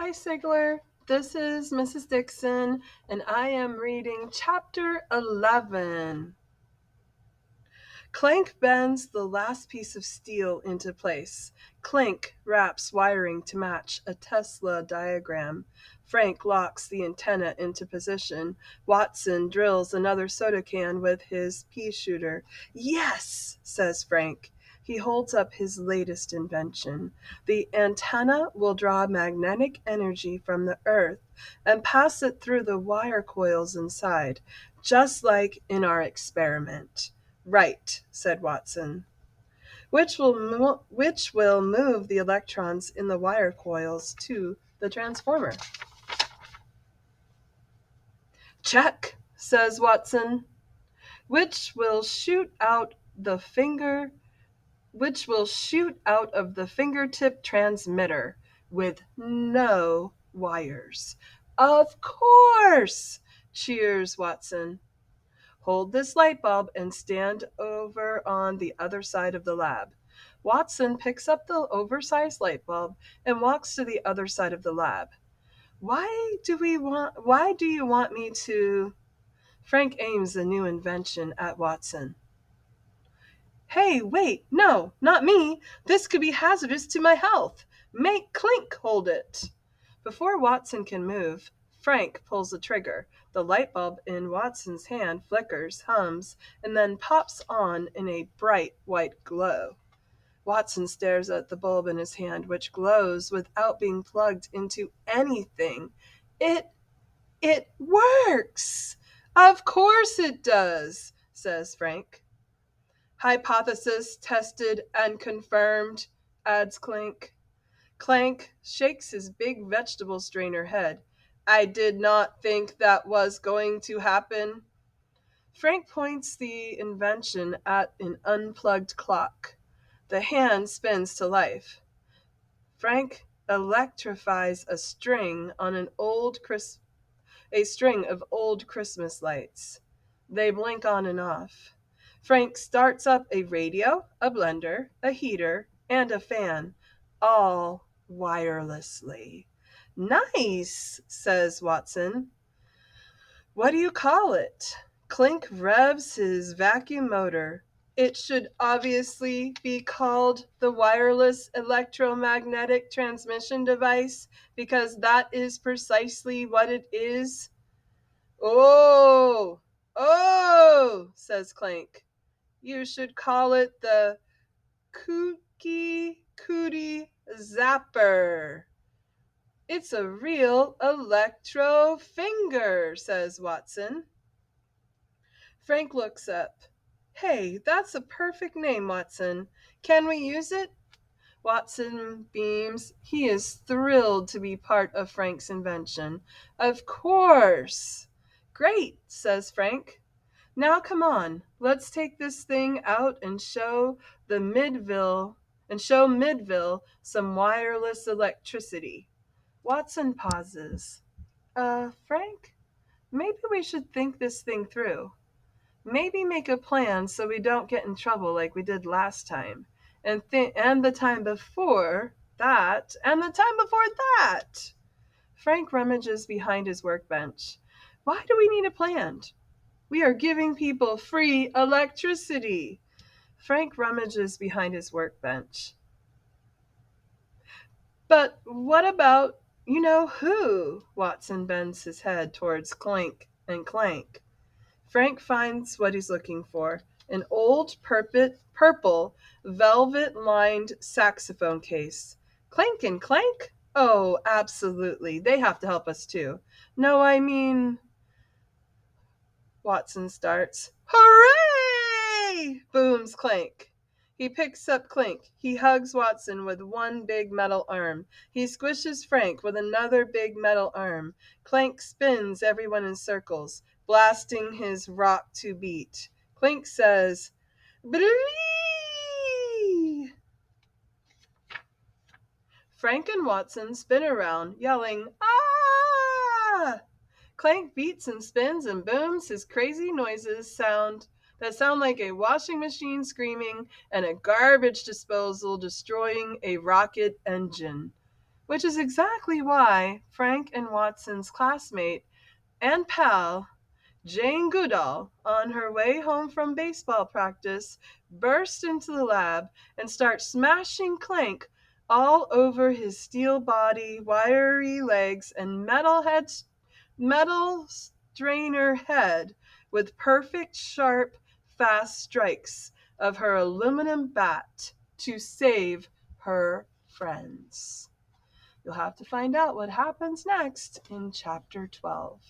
Hi, Sigler. This is Mrs. Dixon, and I am reading Chapter 11. Clank bends the last piece of steel into place. Clank wraps wiring to match a Tesla diagram. Frank locks the antenna into position. Watson drills another soda can with his pea shooter. Yes, says Frank. He holds up his latest invention. The antenna will draw magnetic energy from the Earth and pass it through the wire coils inside, just like in our experiment. Right, said Watson. Which will move the electrons in the wire coils to the transformer. Check, says Watson. Which will shoot out the finger which will shoot out of the fingertip transmitter with no wires. Of course, cheers Watson. Hold this light bulb and stand over on the other side of the lab. Watson picks up the oversized light bulb and walks to the other side of the lab. Why do you want me to? Frank aims the new invention at Watson. Hey, wait, no, not me. This could be hazardous to my health. Make Clink hold it. Before Watson can move, Frank pulls the trigger. The light bulb in Watson's hand flickers, hums, and then pops on in a bright white glow. Watson stares at the bulb in his hand, which glows without being plugged into anything. It it works. Of course it does, says Frank. Hypothesis tested and confirmed, adds Clink. Clank shakes his big vegetable strainer head. I did not think that was going to happen. Frank points the invention at an unplugged clock. The hand spins to life. Frank electrifies a string of old Christmas lights. They blink on and off. Frank starts up a radio, a blender, a heater, and a fan, all wirelessly. Nice, says Watson. What do you call it? Clink revs his vacuum motor. It should obviously be called the wireless electromagnetic transmission device because that is precisely what it is. Oh, oh, says Clank. You should call it the Kooky Cootie Zapper. It's a real Electro-Finger, says Watson. Frank looks up. Hey, that's a perfect name, Watson. Can we use it? Watson beams. He is thrilled to be part of Frank's invention. Of course. Great, says Frank. Now come on, let's take this thing out and show Midville some wireless electricity. Watson pauses. Frank, maybe we should think this thing through. Maybe make a plan so we don't get in trouble like we did last time. And the time before that, and the time before that. Frank rummages behind his workbench. Why do we need a plan? We are giving people free electricity. Frank rummages behind his workbench. But what about you know who? Watson bends his head towards Clank and Clank. Frank finds what he's looking for, an old purple velvet-lined saxophone case. Clank and Clank? Oh, absolutely. They have to help us too. No, I mean, Watson starts. Hooray! Booms Clank. He picks up Clink. He hugs Watson with one big metal arm. He squishes Frank with another big metal arm. Clank spins everyone in circles, blasting his rock to beat. Clink says, Blee! Frank and Watson spin around, yelling, Ah! Clank beats and spins and booms. His crazy noises sound like a washing machine screaming and a garbage disposal destroying a rocket engine. which is exactly why Frank and Watson's classmate and pal, Jane Goodall, on her way home from baseball practice, burst into the lab and starts smashing Clank all over his steel body, wiry legs, and metal strainer head with perfect, sharp, fast strikes of her aluminum bat to save her friends. You'll have to find out what happens next in chapter 12.